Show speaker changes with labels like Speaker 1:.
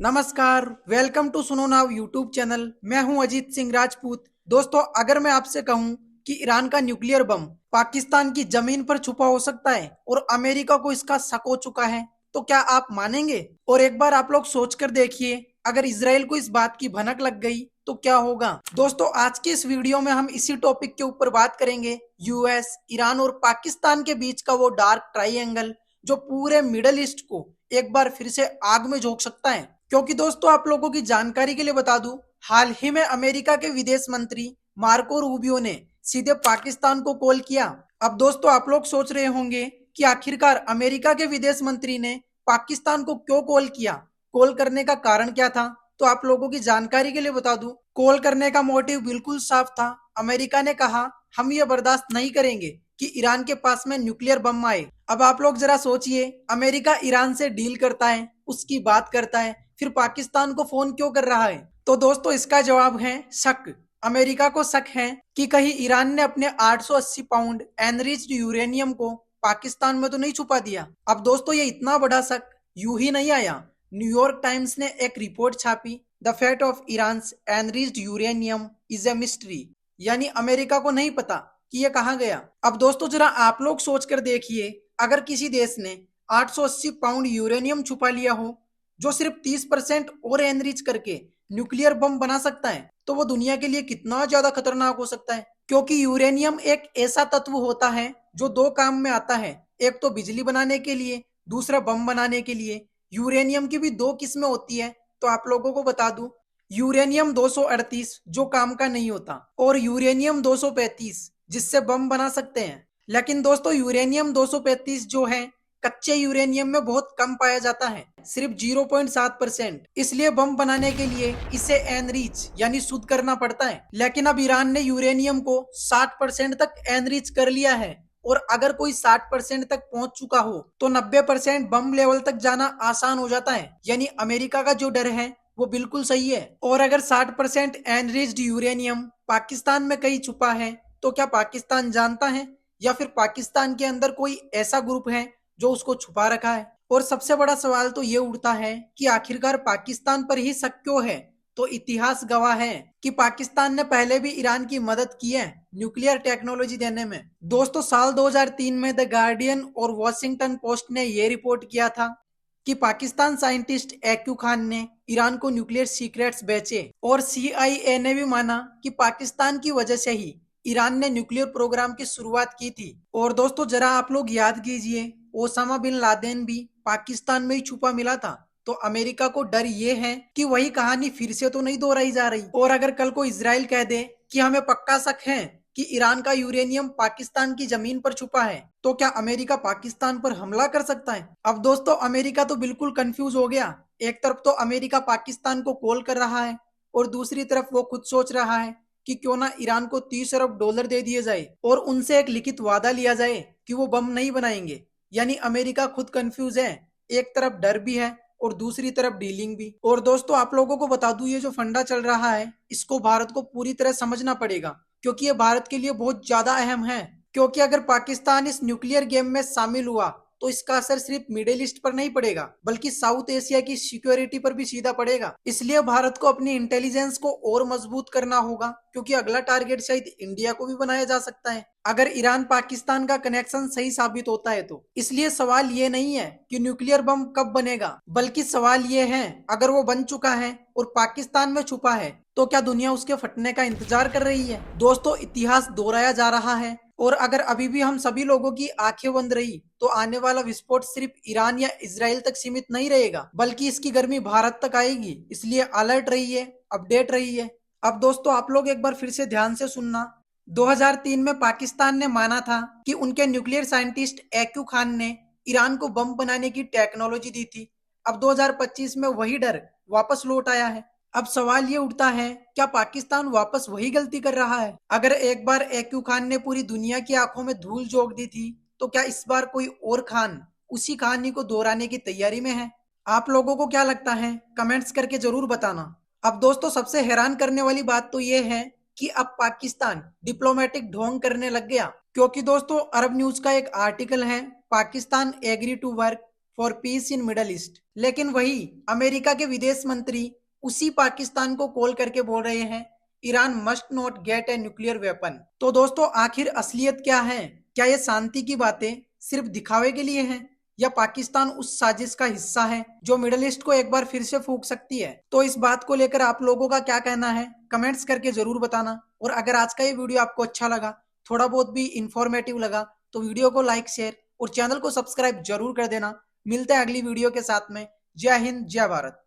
Speaker 1: नमस्कार, welcome to सुनो now YouTube channel. मैं हूं अजीत सिंह राजपूत। दोस्तों, अगर मैं आपसे कहूं कि ईरान का न्यूक्लियर बम पाकिस्तान की जमीन पर छुपा हो सकता है और अमेरिका को इसका शक हो चुका है, तो क्या आप मानेंगे? और एक बार आप लोग सोच कर देखिए, अगर इसराइल को इस बात की भनक लग गई तो क्या होगा। दोस्तों, आज की इस वीडियो में हम इसी टॉपिक के ऊपर बात करेंगे। यूएस, ईरान और पाकिस्तान के बीच का वो डार्क ट्राइएंगल जो पूरे मिडल ईस्ट को एक बार फिर से आग में झोंक सकता है। क्योंकि दोस्तों, आप लोगों की जानकारी के लिए बता दूं, हाल ही में अमेरिका के विदेश मंत्री मार्को रूबियो ने सीधे पाकिस्तान को कॉल किया। अब दोस्तों, आप लोग सोच रहे होंगे कि आखिरकार अमेरिका के विदेश मंत्री ने पाकिस्तान को क्यों कॉल किया, कॉल करने का कारण क्या था। तो आप लोगों की जानकारी के लिए बता दूं, कॉल करने का मोटिव बिल्कुल साफ था। अमेरिका ने कहा, हम ये बर्दाश्त नहीं करेंगे कि ईरान के पास में न्यूक्लियर बम आए। अब आप लोग जरा सोचिए, अमेरिका ईरान से डील करता है, उसकी बात करता है, फिर पाकिस्तान को फोन क्यों कर रहा है? तो दोस्तों, इसका जवाब है शक। अमेरिका को शक है कि कहीं ईरान ने अपने 880 पाउंड एनरिच्ड यूरेनियम को पाकिस्तान में तो नहीं छुपा दिया। अब दोस्तों, ये इतना बड़ा शक यूं ही नहीं आया। न्यूयॉर्क टाइम्स ने एक रिपोर्ट छापी, the fate of Iran's enriched uranium is a mystery. यानी अमेरिका को नहीं पता कि ये कहाँ गया। अब दोस्तों, जरा आप लोग सोच कर देखिए, अगर किसी देश ने 880 पाउंड यूरेनियम छुपा लिया हो जो सिर्फ 30% और एनरिच करके न्यूक्लियर बम बना सकता है, तो वो दुनिया के लिए कितना ज्यादा खतरनाक हो सकता है। क्योंकि यूरेनियम एक ऐसा तत्व होता है जो दो काम में आता है, एक तो बिजली बनाने के लिए, दूसरा बम बनाने के लिए। यूरेनियम की भी दो किस्में होती है, तो आप लोगों को बता दूं, यूरेनियम 238 जो काम का नहीं होता, और यूरेनियम 235 जिससे बम बना सकते हैं। लेकिन दोस्तों, यूरेनियम 235 जो है कच्चे यूरेनियम में बहुत कम पाया जाता है, सिर्फ 0.7%। इसलिए बम बनाने के लिए इसे एनरिच यानी शुद्ध करना पड़ता है। लेकिन अब ईरान ने यूरेनियम को 60% तक एनरिच कर लिया है, और अगर कोई 60% तक पहुंच चुका हो तो 90% बम लेवल तक जाना आसान हो जाता है। यानी अमेरिका का जो डर है वो बिल्कुल सही है। और अगर 60% एनरिच्ड यूरेनियम पाकिस्तान में कहीं छुपा है, तो क्या पाकिस्तान जानता है, या फिर पाकिस्तान के अंदर कोई ऐसा ग्रुप है जो उसको छुपा रखा है? और सबसे बड़ा सवाल तो ये उठता है कि आखिरकार पाकिस्तान पर ही शक क्यों है? तो इतिहास गवाह है कि पाकिस्तान ने पहले भी ईरान की मदद की है न्यूक्लियर टेक्नोलॉजी देने में। दोस्तों, साल 2003 में द गार्डियन और वॉशिंगटन पोस्ट ने यह रिपोर्ट किया था कि पाकिस्तान साइंटिस्ट एक्यू खान ने ईरान को न्यूक्लियर सीक्रेट्स बेचे, और सीआईए ने भी माना कि पाकिस्तान की वजह से ही ईरान ने न्यूक्लियर प्रोग्राम की शुरुआत की थी। और दोस्तों, जरा आप लोग याद कीजिए, ओसामा बिन लादेन भी पाकिस्तान में ही छुपा मिला था। तो अमेरिका को डर ये है कि वही कहानी फिर से तो नहीं दोहराई जा रही। और अगर कल को इजराइल कह दे कि हमें पक्का शक है कि ईरान का यूरेनियम पाकिस्तान की जमीन पर छुपा है, तो क्या अमेरिका पाकिस्तान पर हमला कर सकता है? अब दोस्तों, अमेरिका तो बिल्कुल कंफ्यूज हो गया। एक तरफ तो अमेरिका पाकिस्तान को कॉल कर रहा है, और दूसरी तरफ वो खुद सोच रहा है कि क्यों ना ईरान को 30 अरब डॉलर दे दिए जाए और उनसे एक लिखित वादा लिया जाए कि वो बम नहीं बनाएंगे। यानी अमेरिका खुद कंफ्यूज है, एक तरफ डर भी है और दूसरी तरफ डीलिंग भी। और दोस्तों, आप लोगों को बता दूं, ये जो फंडा चल रहा है इसको भारत को पूरी तरह समझना पड़ेगा, क्योंकि ये भारत के लिए बहुत ज्यादा अहम है। क्योंकि अगर पाकिस्तान इस न्यूक्लियर गेम में शामिल हुआ तो इसका असर सिर्फ मिडिल ईस्ट पर नहीं पड़ेगा, बल्कि साउथ एशिया की सिक्योरिटी पर भी सीधा पड़ेगा। इसलिए भारत को अपनी इंटेलिजेंस को और मजबूत करना होगा, क्योंकि अगला टारगेट शायद इंडिया को भी बनाया जा सकता है अगर ईरान पाकिस्तान का कनेक्शन सही साबित होता है तो। इसलिए सवाल ये नहीं है कि न्यूक्लियर बम कब बनेगा, बल्कि सवाल ये है, अगर वो बन चुका है और पाकिस्तान में छुपा है, तो क्या दुनिया उसके फटने का इंतजार कर रही है? दोस्तों, इतिहास दोहराया जा रहा है, और अगर अभी भी हम सभी लोगों की आंखें बंद रही तो आने वाला विस्फोट सिर्फ ईरान या इजराइल तक सीमित नहीं रहेगा, बल्कि इसकी गर्मी भारत तक आएगी। इसलिए अलर्ट रहिए, अपडेट रहिए। अब दोस्तों, आप लोग एक बार फिर से ध्यान से सुनना। 2003 में पाकिस्तान ने माना था कि उनके न्यूक्लियर साइंटिस्ट एक्यू खान ने ईरान को बम बनाने की टेक्नोलॉजी दी थी। अब 2025 में वही डर वापस लौट आया है। अब सवाल ये उठता है, क्या पाकिस्तान वापस वही गलती कर रहा है? अगर एक बार एक्यू खान ने पूरी दुनिया की आंखों में धूल झोंक दी थी, तो क्या इस बार कोई और खान उसी कहानी को दोहराने की तैयारी में है? आप लोगों को क्या लगता है? कमेंट्स करके जरूर बताना। अब दोस्तों, सबसे हैरान करने वाली बात तो ये है कि अब पाकिस्तान डिप्लोमेटिक ढोंग करने लग गया। क्योंकि दोस्तों, अरब न्यूज का एक आर्टिकल है, Pakistan agree to work for peace in middle east. लेकिन वही अमेरिका के विदेश मंत्री उसी पाकिस्तान को कॉल करके बोल रहे हैं Iran must not gate a nuclear weapon. तो दोस्तों आखिर असलियत क्या है? क्या ये शांति की बातें सिर्फ दिखावे के लिए हैं या पाकिस्तान उस साजिश का हिस्सा है जो मिडिल ईस्ट को एक बार फिर से फूंक सकती है? तो इस बात को लेकर आप लोगों का क्या कहना है कमेंट्स करके जरूर बताना। और अगर आज का ये वीडियो आपको अच्छा लगा, थोड़ा बहुत भी इंफॉर्मेटिव लगा, तो वीडियो को लाइक शेयर और चैनल को सब्सक्राइब जरूर कर देना। मिलते हैं अगली वीडियो के साथ में। जय हिंद, जय भारत।